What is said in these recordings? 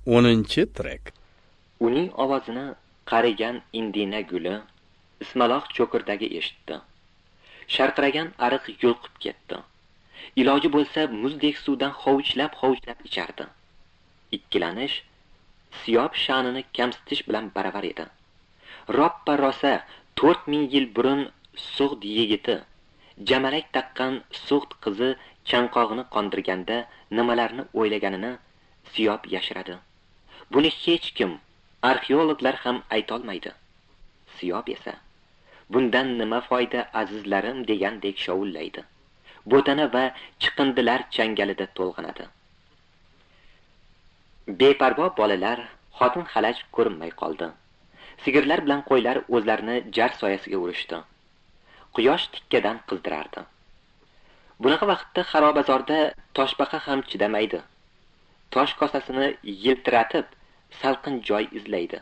10-trek. Uning ovozini qarigan indina guli Ismaloq cho'kirdagi eshitdi. Sharqiragan ariq yulqib ketdi. Iloji bo'lsa muzdek suvdan hovuchlab ichardi. Ikkilanish Siyob sha'nini kamsitish bilan baravar edi. Roppa rosa 4000 yil burun sug'd yigiti, jamalak taqqan sug'd qizi chanqog'ini qondirganda nimalarni o'ylaganini Siyob yashiradi. Buni hech kim, arxeologlar ham aytolmaydi. Siyob esa bundan nima foyda azizlarim degandek shovullaydi. Bo'tana va chiqindilar changalida to'lg'anadi. Beparvo bolalar xotin xalaj ko'rinmay qoldi. Sigirlar bilan qo'ylar o'zlarini jar soyasiga urishdi. Quyosh tikkadan qizdirardi. Bunaqa vaqtda xarobazorda toshbaqa ham chidamaydi. Tosh kosasini yiltiratib salqin joy izlaydi.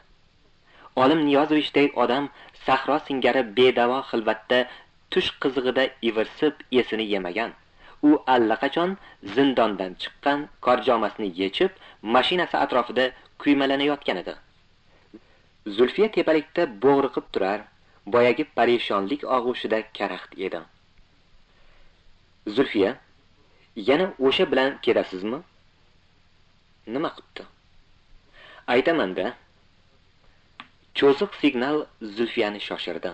Olim Niyozovichday odam sahro singari bedavo xilvatda tush qizig'ida ivirsib esini yemagan. U allaqachon zindondan chiqqan, korjomasini yechib, mashinasi atrofida kuymalanayotgan edi. Zulfiya tepalikda bo'g'riqib turar, boyagi parishonlik og'ushida karaxt edi. Zulfiya, yana o'sha bilan ketasizmi? Nima qipti? Aytaman-da. Cho'ziq signal Zulfiyani shoshirdi.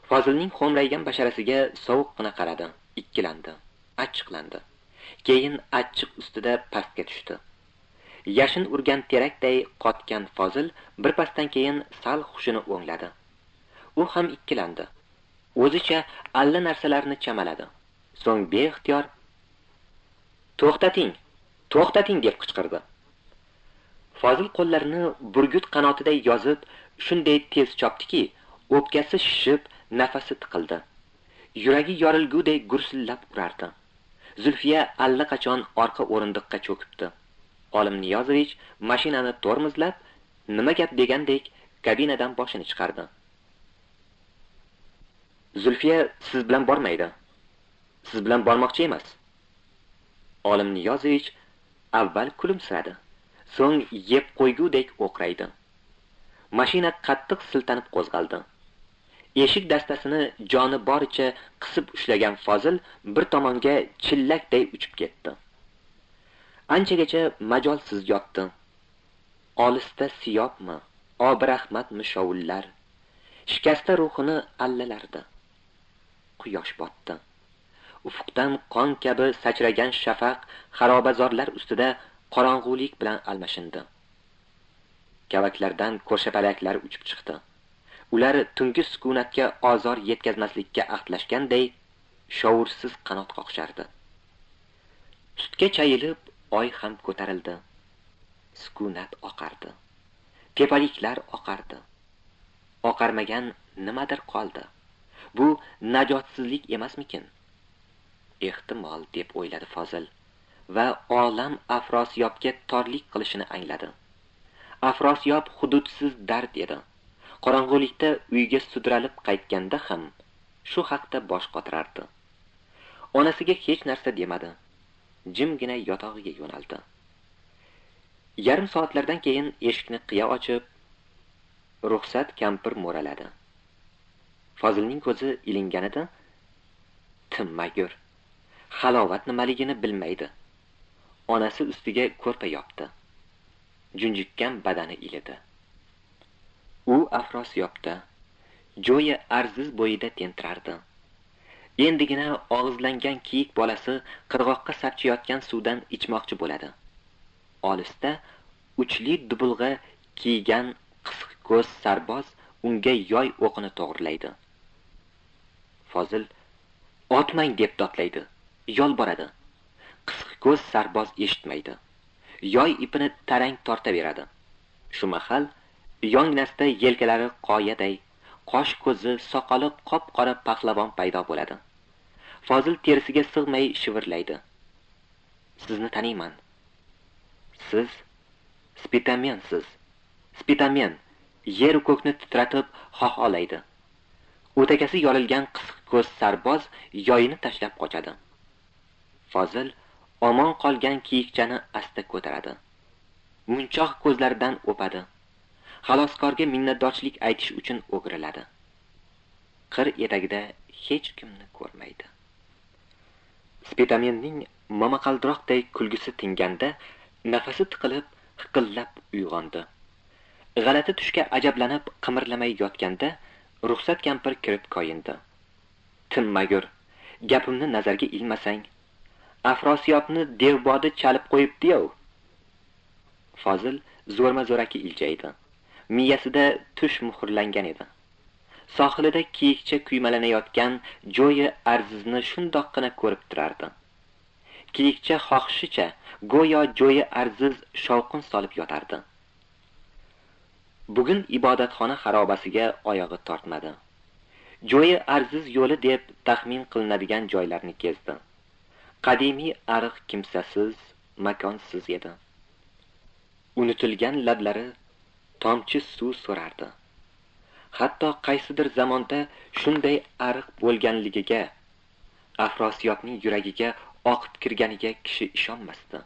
Fozilning xo'mraygan basharasiga sovuqqina qaradi, ikkilandi, achchiqlandi. Keyin achchiq ustida pastga tushdi. Yashin urgan terakday qotgan Fozil bir pasdan keyin sal hushini o'ngladi. U ham ikkilandi. O'zicha alla narsalarni chamaladi. So'ng beixtiyor "To'xtating! To'xtating!" deb qichqirdi. Fozil qo'llarini burgut qanotiday yozib, shunday tez chopdiki, o'pkasi shishib, nafasi tiqildi. Yuragi yorilgudek gursillab urardi. Zulfiya allaqachon orqa o'rindiqqa cho'kibdi. Olim Niyozovich mashinani tormozlab, nima gap degandek kabinadan boshini chiqardi. Zulfiya siz bilan bormaydi. Siz bilan bormoqchi emas. Olim Niyozovich avval kulimsiradi, so'ng yeb qo'ygudek o'qraydi. Mashina qattiq siltanib qo'zg'aldi. Eshik dastasini joni boricha qisib ushlagan Fozil bir tomonga chillakday uchib ketdi. Anchagacha majolsiz yotdi. Olisda Siyobmi, Obirahmatmi shovullar, shikasta ruhini allalardi. Quyosh botdi. Ufqdan qon kabi sachragan shafaq xarobazorlar ustida qorong'ulik bilan almashindi. Kavaklardan ko'rshapalaklar uchib chiqdi. Ular tungi sukunatga ozor yetkazmaslikka ahdlashganday shovursiz qanot qoqishardi. Sutga chayilib oy ham ko'tarildi. Sukunat oqardi. Tepaliklar oqardi. Oqarmagan nimadir qoldi. Bu najotsizlik emasmikin? Ehtimol deb o'yladi Fozil va olam Afrosiyobga torlik qilishini angladi. Afrosiyob hududsiz dard edi. Qorong'ulikda uyga sudralib qaytganda ham shu haqda bosh qotirardi. Onasiga hech narsa demadi. Jimgina yotog'iga yo'naldi. Yarim soatlardan keyin eshikni qiya ochib, ruxsat kampir mo'raladi. Fozilning ko'zi ilinganida tinmagur, halovat nimaligini bilmaydi. Onasi ustiga ko'rpa yopdi. Junjikkan badani ilidi. U Afrosiyobda jo'ya arziz bo'yida tentirardi. Endigina og'izlangan kiyik bolasi qirg'oqqa sapchiyotgan suvdan ichmoqchi bo'ladi. Olisda uchli dubulg'a kiygan qisiq ko'z sarboz unga yoy o'qini to'g'rilaydi. Fozil otmang deb dodlaydi, yolboradi. Qisiq ko'z sarboz eshitmaydi. Yoy ipini tarang tortaveradi. Shu mahal yonginasida yelkalari qoyaday, qosh ko'zi, soqoli qop-qora pahlavon paydo bo'ladi. Fozil terisiga sig'may shivirlaydi. Sizni taniyman. Siz Spitamensiz. Spitamen yer ko'kni titratib xoholaydi. O'takasi yorilgan qisiq ko'z sarboz yoyini tashlab qochadi. Fozil omon qolgan kiyikchani asta ko'taradi. munchoq ko'zlaridan o'padi. Xaloskorga minnatdorchilik aytish uchun o'giriladi. Qir etagida hech kimni ko'rmaydi. Spitamenning momaqaldiroqday kulgisi tinganda nafasi tiqilib, hiqillab uyg'ondi. G'alati tushga ajablanib qimirlamay yotganda ruxsat kampir kirib koyindi. Tinmagur, gapimni nazarga ilmasang, Afrosiyobni devbodi chalib qo'yibdi-yu. Fozil zo'rma-zo'raki iljaydi. Miyasida tush muhrlangan edi. Sohilida kiyikcha kuymalanayotgan Joyi Arzizni shundoqqina ko'rib turardi. Kiyikcha xohishicha go'yo Joyi Arziz shovqin solib yotardi. Bugun ibodatxona xarobasiga oyog'i tortmadi. Joyi Arziz yo'li deb taxmin qilinadigan joylarni kezdi. Qadimiy ariq kimsasiz, makonsiz edi. Unutilgan lablari tomchi suv so'rardi. Hatto qaysidir zamonda shunday ariq bo'lganligiga, Afrosiyobning yuragiga oqib kirganiga kishi ishonmasdi.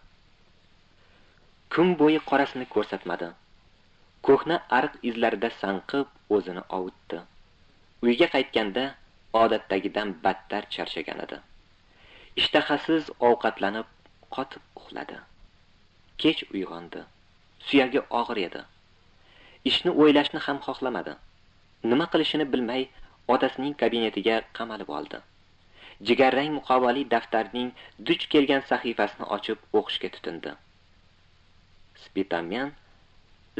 Kun bo'yi qorasini ko'rsatmadi. Ko'hna ariq izlarida sanqib o'zini ovutdi. Uyga qaytganda odatdagidan battar charchagan edi. Ishtahasiz ovqatlanib qotib uxladi. Kech uyg'ondi. Suyagi og'ir edi. Ishni o'ylashni ham xohlamadi. Nima qilishini bilmay otasining kabinetiga qamalib oldi. Jigarrang muqovali daftarning duch kelgan sahifasini ochib o'qishga tutindi. Spitamen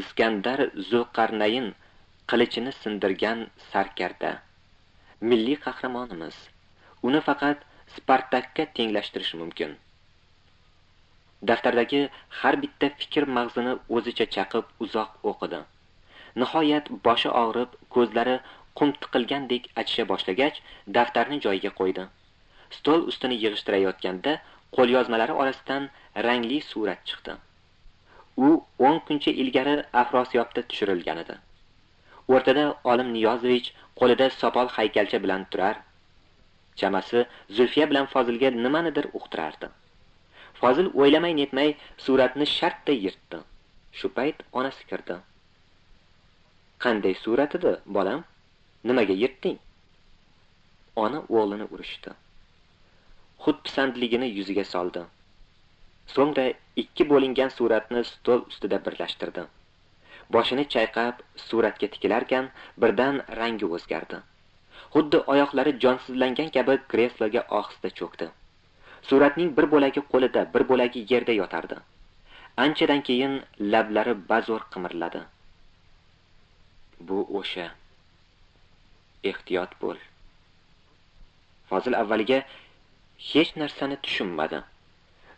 Iskandar Zulqarnayn qilichini sindirgan sarkarda, milliy qahramonimiz. Uni faqat Spartakka tenglashtirish mumkin. Daftardagi har bitta fikr mag'zini o'zicha chaqib uzoq o'qidi. Nihoyat boshi og'rib, ko'zlari qum tiqilgandek achisha boshlagach, daftarni joyiga qo'ydi. Stol ustini yig'ishtirayotganda qo'lyozmalari orasidan rangli surat chiqdi. U 10 kuncha ilgari Afrosiyobda tushirilgan edi. O'rtada Olim Niyozovich qo'lida sopol haykalcha bilan turar. Chamasi Zulfiya bilan Fozilga nimanidir uqtirardi. Fozil o'ylamay netmay suratni shartda yirtdi. Shu payt onasi kirdi. "Qanday surat edi, bolam? Nimaga yirtding?" Ona o'g'lini urishdi. Xudpisandligini yuziga soldi. So'ngra ikki bo'lingan suratni stol ustida birlashtirdi. Boshini chayqab suratga tikilarkan, birdan rangi o'zgardi. Xuddi oyoqlari jonsizlangan kabi kresloga ohista cho'kdi. Suratning bir bo'lagi qo'lida, bir bo'lagi yerda yotardi. Anchadan keyin lablari bazo'r qimirladi. "Bu o'sha. Ehtiyot bo'l." Fozil avvaliga hech narsani tushunmadi.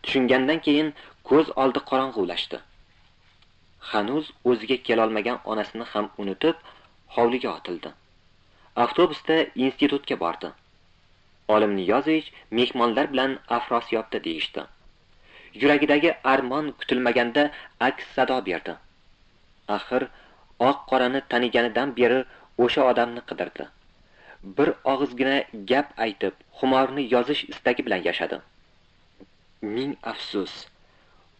Tushungandan keyin ko'z oldi qorong'ulashdi. Hanuz o'ziga kelolmagan onasini ham unutib, hovliga otildi. Avtobusda institutga bordi. Olim Niyozovich mehmonlar bilan Afrosiyobda deyishdi. Yuragidagi armon kutilmaganda aks sado berdi. Axir oq qorani taniganidan beri o'sha odamni qidirdi. Bir og'izgina gap aytib, xumorni yozish istagi bilan yashadi. Ming afsus,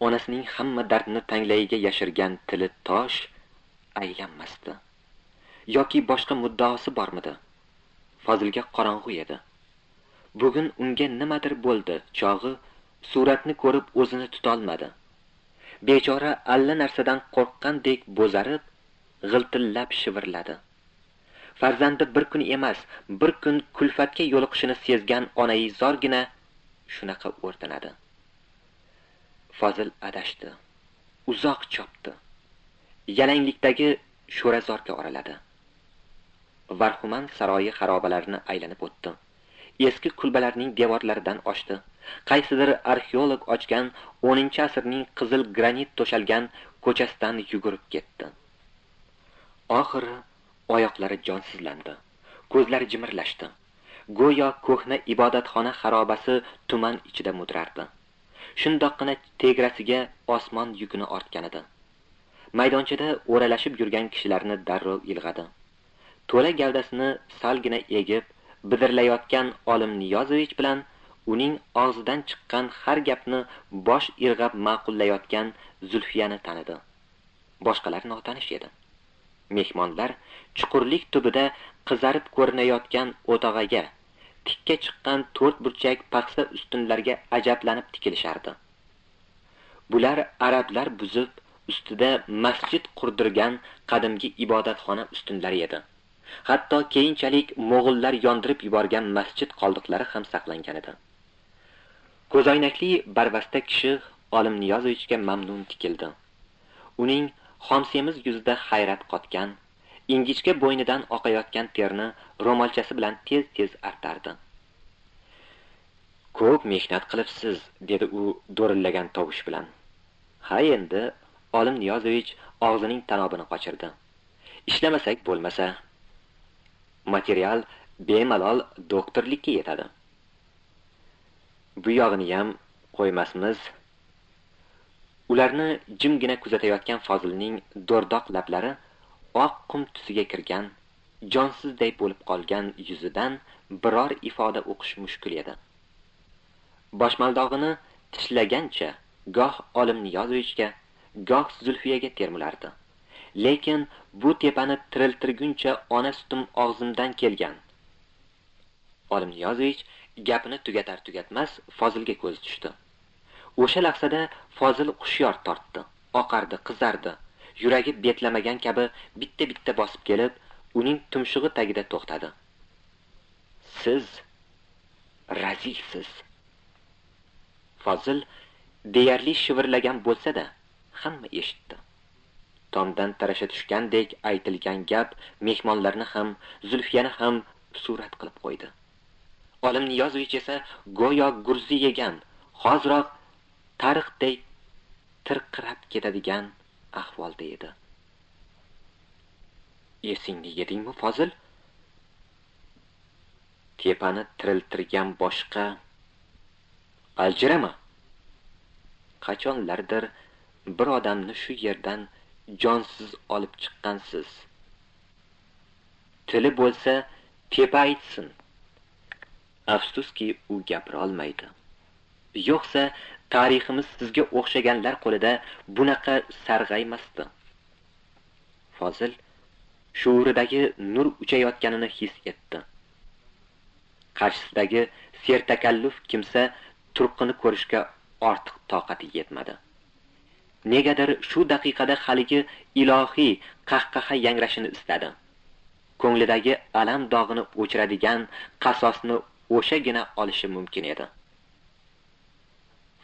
onasining hamma dardini tanglayiga yashirgan tili tosh aylanmasdi. Yoki boshqa muddaosi bormidi? Fozilga qorong'u edi. Bugun unga nimadir bo'ldi, chog'i suratni ko'rib o'zini tutolmadi. Bechora alla narsadan qo'rqqandek bo'zarib, g'iltillab shivirladi. Farzandi bir kun emas, bir kun kulfatga yo'liqishini sezgan onai zorgina shunaqa o'rtanadi. Fozil adashdi. Uzoq chopdi. Yalanglikdagi sho'razorga oraladi. Varhuman saroyi xarobalarini aylanib o'tdi. Eski kulbalarning devorlaridan oshdi. Qaysidir arxeolog ochgan 10-asrning qizil granit to'shalgan ko'chasidan yugurib ketdi. Oxiri oyoqlari jonsizlandi. Ko'zlari jimirlashdi. Go'yo ko'hna ibodatxona xarobasi tuman ichida mudrardi. Shundoqqina tegrasiga osmon yukini ortgan edi. Maydonchada o'ralashib yurgan kishilarni darrov ilg'adi. To'la gavdasini salgina egib, bidirlayotgan Olim Niyozovich bilan uning og'zidan chiqqan har gapni bosh irg'ab ma'qullayotgan Zulfiyani tanidi. boshqalar notanish edi. Mehmonlar chuqurlik tubida qizarib ko'rinayotgan o'tog'aga, tikka chiqqan 4 burchak paxsa ustunlarga ajablanib tikilishardi. Bular arablar buzib ustida masjid qurdirgan qadimgi ibodatxona ustunlari edi. Hatto keyinchalik mo'g'ullar yondirib yuborgan masjid qoldiqlari ham saqlangan edi. Ko'zoynakli barvasta kishi Olim Niyozovichga mamnun tikildi. Uning xomsemiz yuzida hayrat qotgan, ingichka bo'ynidan oqayotgan terni ro'molchasi bilan tez-tez artardi. "Ko'p mehnat qilibsiz", dedi u do'rillagan tovush bilan. "Ha endi", Olim Niyozovich og'zining tanobini qochirdi. "Ishlamasak bo'lmasa. Material bemalol doktorlikka yetadi. Bu yog'ini ham qo'ymasmiz." Ularni jimgina kuzatayotgan Fozilning do'rdoq lablari oq qum tusiga kirgan, jonsizday bo'lib qolgan yuzidan biror ifoda o'qish mushkul edi. Boshmaldog'ini tishlagancha goh Olim Niyozovichga, goh Zulfiyaga termulardi. Lekin bu tepani tiriltirguncha ona sutim og'zimdan kelgan. Olim Niyozovich gapini tugatar-tugatmas Fozilga ko'z tushdi. O'sha lahzada Fozil hushyor tortdi, oqardi, qizardi. Yuragi betlamagan kabi bitta-bitta bosib kelib, uning tumshug'i tagida to'xtadi. "Siz razilsiz." Fozil deyarli shivirlagan bo'lsa-da, hamma eshitdi. Tomdan tarasha tushgandek aytilgan gap mehmonlarni ham, Zulfiyani ham surat qilib qo'ydi. Olim Niyozovich esa go'yo gurzi yegan, hoziroq tariqday tirqirab ketadigan ahvolda edi. "Esingni yedingmi, Fozil? Tepani tiriltirgan boshqa. Aljirama. Qachonlardir bir odamni shu yerdan jonsiz olib chiqqansiz. Tili bo'lsa, tepa aytsin." Afsuski, u gapira olmaydi. Yo'qsa, tariximiz sizga o'xshaganlar qo'lida bunaqa sarg'aymasdi. Fozil shuuridagi nur uchayotganini his etdi. Qarshisidagi sertakalluf kimsa turqini ko'rishga ortiq toqati yetmadi. Negadir shu daqiqada haligi ilohiy qahqaha yangrashini istadi. Ko'nglidagi alam dog'ini o'chiradigan qasosni o'shagina olishi mumkin edi.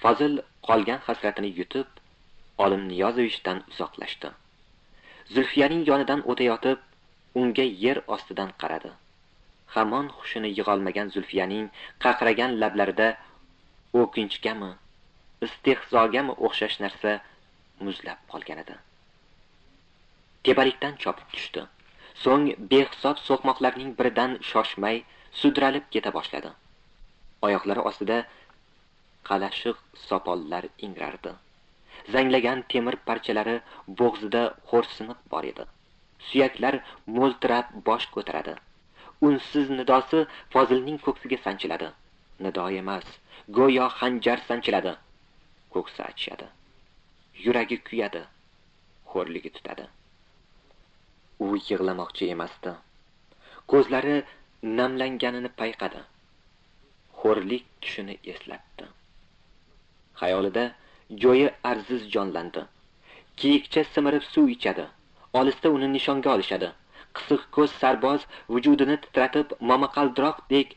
Fozil qolgan hasratini yutib, Olim Niyozovichdan uzoqlashdi. Zulfiyaning yonidan o'tayotib, unga yer ostidan qaradi. Hamon hushini yig'olmagan Zulfiyaning qaqragan lablarida o'kinchgami, istehzogami o'xshash narsa muzlab qolgan edi. Tepalikdan chopib tushdi. So'ng behisob so'qmoqlarning biridan shoshmay sudralib keta boshladi. Oyoqlari ostida qalashiq sopollar ingrardi. Zanglagan temir parchalari bo'g'zida xo'rsinib bor edi. Suyaklar mo'ltirab bosh ko'taradi. Unsiz nidosi Fozilning ko'ksiga sanchiladi. Nido emas, go'yo xanjar sanchiladi. Ko'ksi achishadi. Yuragi kuyadi. Xo'rligi tutadi. U yig'lamoqchi emasdi. Ko'zlari namlanganini payqadi. Xo'rlik tushini eslatdi. Xayolida joyi arziz jonlandi. Kiyikcha simirib suv ichadi. Olisda uni nishonga olishadi. Qisiq ko'z sarboz vujudini titratib momaqaldiroqdek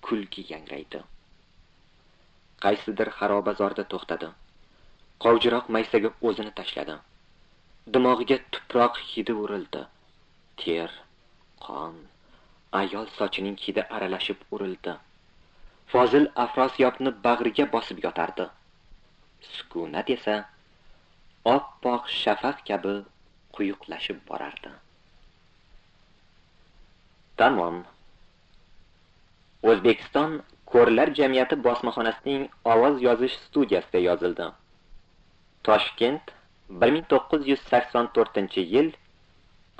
kulgi yangraydi. Qaysidir xarobazorda to'xtadi. Qovjiroq maysaga o'zini tashladi. Dimog'iga tuproq hidi urildi. Ter, qon, ayol sochining hidi aralashib urildi. Fozil Afrosiyobni bag'riga bosib yotardi. Sukunat esa oppoq shafaq kabi quyuqlashib borardi. Tamom. O'zbekiston Ko'rlar jamiyati bosmaxonasining ovoz yozish studiyasida yozildi. Toshkent 1984-yil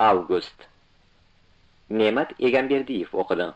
avgust. Ne'mat Egamberdiyev o'qidi.